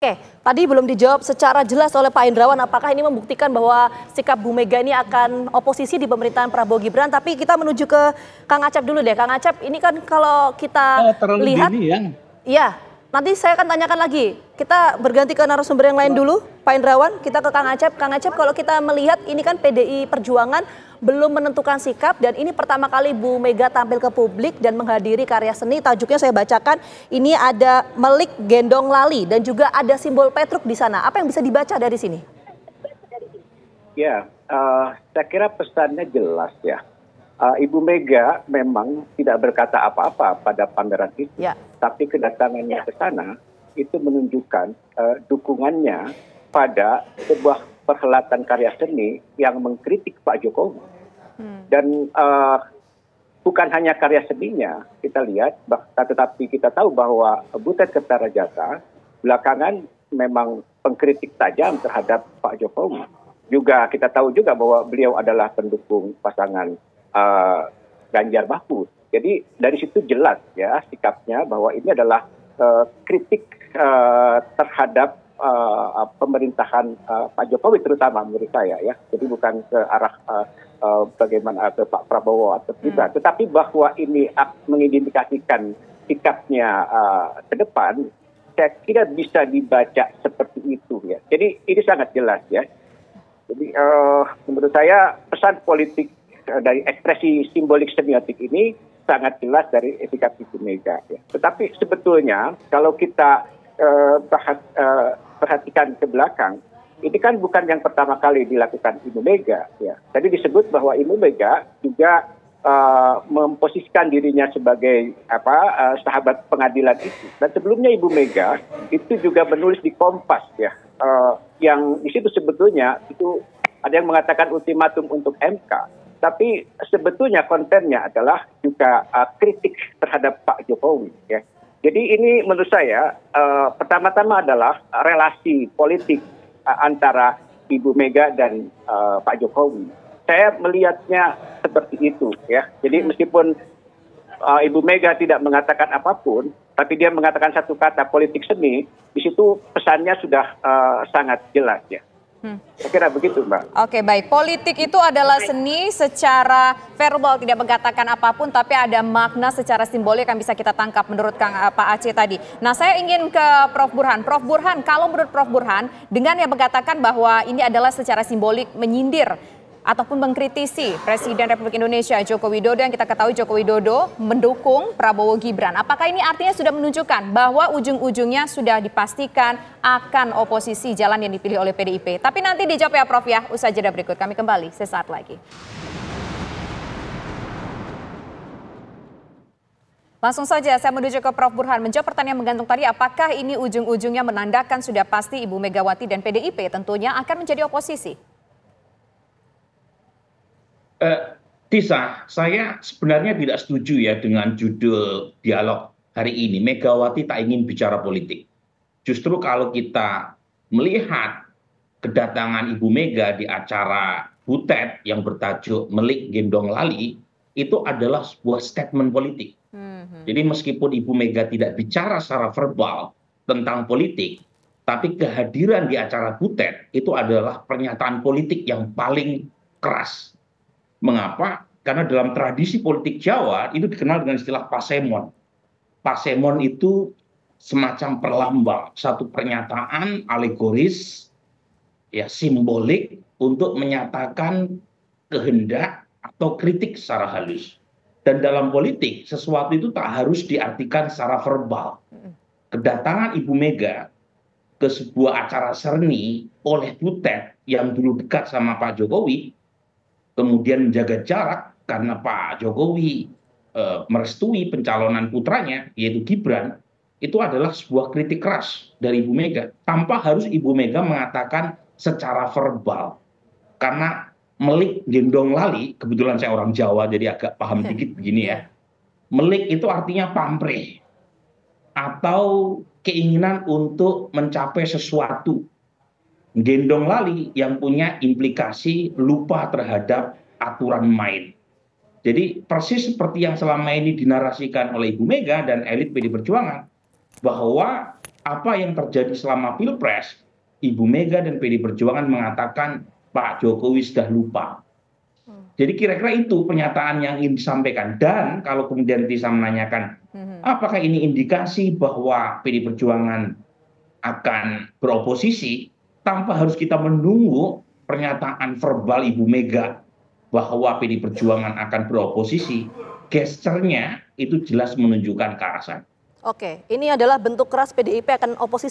Oke, tadi belum dijawab secara jelas oleh Pak Hendrawan apakah ini membuktikan bahwa sikap Bu Mega ini akan oposisi di pemerintahan Prabowo Gibran. Tapi kita menuju ke Kang Acep dulu deh. Kang Acep, ini kan kalau kita Oh, terlalu lihat, dini ya. iya, nanti saya akan tanyakan lagi. Kita berganti ke narasumber yang lain dulu, Pak Hendrawan. Kita ke Kang Acep. Kang Acep, kalau kita melihat ini kan PDI Perjuangan belum menentukan sikap dan ini pertama kali Bu Mega tampil ke publik dan menghadiri karya seni. Tajuknya saya bacakan, ini ada Melik Gendong Lali dan juga ada simbol Petruk di sana. Apa yang bisa dibaca dari sini? Ya, saya kira pesannya jelas ya. Ibu Mega memang tidak berkata apa-apa pada pameran itu, Ya. tapi kedatangannya ke sana itu menunjukkan dukungannya pada sebuah perhelatan karya seni yang mengkritik Pak Jokowi. Dan bukan hanya karya seninya kita lihat, tetapi kita tahu bahwa Butet Kertarajasa belakangan memang pengkritik tajam terhadap Pak Jokowi. Juga kita tahu juga bahwa beliau adalah pendukung pasangan Ganjar Mahfud. Jadi dari situ jelas ya sikapnya bahwa ini adalah kritik terhadap pemerintahan Pak Jokowi terutama menurut saya ya. Jadi bukan ke arah bagaimana ke Pak Prabowo atau tidak, tetapi bahwa ini mengindikasikan sikapnya ke depan, saya kira bisa dibaca seperti itu ya. Jadi ini sangat jelas ya. Jadi menurut saya pesan politik dari ekspresi simbolik semiotik ini sangat jelas dari sikap Ibu Mega ya. Tetapi sebetulnya kalau kita perhatikan ke belakang, ini kan bukan yang pertama kali dilakukan Ibu Mega ya. Tadi disebut bahwa Ibu Mega juga memposisikan dirinya sebagai sahabat pengadilan itu. Dan sebelumnya Ibu Mega itu juga menulis di Kompas ya, yang di situ sebetulnya itu ada yang mengatakan ultimatum untuk MK. Tapi sebetulnya kontennya adalah juga kritik terhadap Pak Jokowi ya. Jadi ini menurut saya pertama-tama adalah relasi politik antara Ibu Mega dan Pak Jokowi. Saya melihatnya seperti itu ya. Jadi meskipun Ibu Mega tidak mengatakan apapun, tapi dia mengatakan satu kata politik seni, di situ pesannya sudah sangat jelas ya. Saya kira begitu, Mbak. Oke, baik. Politik itu adalah seni secara verbal, tidak mengatakan apapun, tapi ada makna secara simbolik yang bisa kita tangkap menurut Pak Aceh tadi. Nah, saya ingin ke Prof. Burhan. Prof. Burhan, kalau menurut Prof. Burhan, dengan yang mengatakan bahwa ini adalah secara simbolik menyindir ataupun mengkritisi Presiden Republik Indonesia Joko Widodo, yang kita ketahui Joko Widodo mendukung Prabowo Gibran. Apakah ini artinya sudah menunjukkan bahwa ujung-ujungnya sudah dipastikan akan oposisi jalan yang dipilih oleh PDIP? Tapi nanti dijawab ya Prof ya, usaha jeda berikut. Kami kembali sesaat lagi. Langsung saja saya menuju ke Prof. Burhan. Menjawab pertanyaan menggantung tadi, apakah ini ujung-ujungnya menandakan sudah pasti Ibu Megawati dan PDIP tentunya akan menjadi oposisi? Tisa, saya sebenarnya tidak setuju ya dengan judul dialog hari ini. Megawati tak ingin bicara politik. Justru kalau kita melihat kedatangan Ibu Mega di acara Butet yang bertajuk Melik Gendong Lali, itu adalah sebuah statement politik. Jadi meskipun Ibu Mega tidak bicara secara verbal tentang politik, tapi kehadiran di acara Butet itu adalah pernyataan politik yang paling keras. Mengapa? Karena dalam tradisi politik Jawa itu dikenal dengan istilah pasemon. Pasemon itu semacam perlambang, satu pernyataan alegoris, ya simbolik untuk menyatakan kehendak atau kritik secara halus. Dan dalam politik sesuatu itu tak harus diartikan secara verbal. Kedatangan Ibu Mega ke sebuah acara seni oleh Butet yang dulu dekat sama Pak Jokowi, kemudian menjaga jarak karena Pak Jokowi merestui pencalonan putranya yaitu Gibran, itu adalah sebuah kritik keras dari Ibu Mega tanpa harus Ibu Mega mengatakan secara verbal. Karena Melik Gendong Lali, kebetulan saya orang Jawa jadi agak paham dikit begini ya. Melik itu artinya pamrih atau keinginan untuk mencapai sesuatu. Gendong Lali yang punya implikasi lupa terhadap aturan main. Jadi persis seperti yang selama ini dinarasikan oleh Ibu Mega dan elit PD Perjuangan, bahwa apa yang terjadi selama Pilpres, Ibu Mega dan PD Perjuangan mengatakan Pak Jokowi sudah lupa. Jadi kira-kira itu pernyataan yang ingin disampaikan. Dan kalau kemudian Tisa menanyakan, apakah ini indikasi bahwa PD Perjuangan akan beroposisi, tanpa harus kita menunggu pernyataan verbal Ibu Mega bahwa PD Perjuangan akan beroposisi, gesturnya itu jelas menunjukkan ke arah sana. Oke, ini adalah bentuk keras PDIP akan oposisi.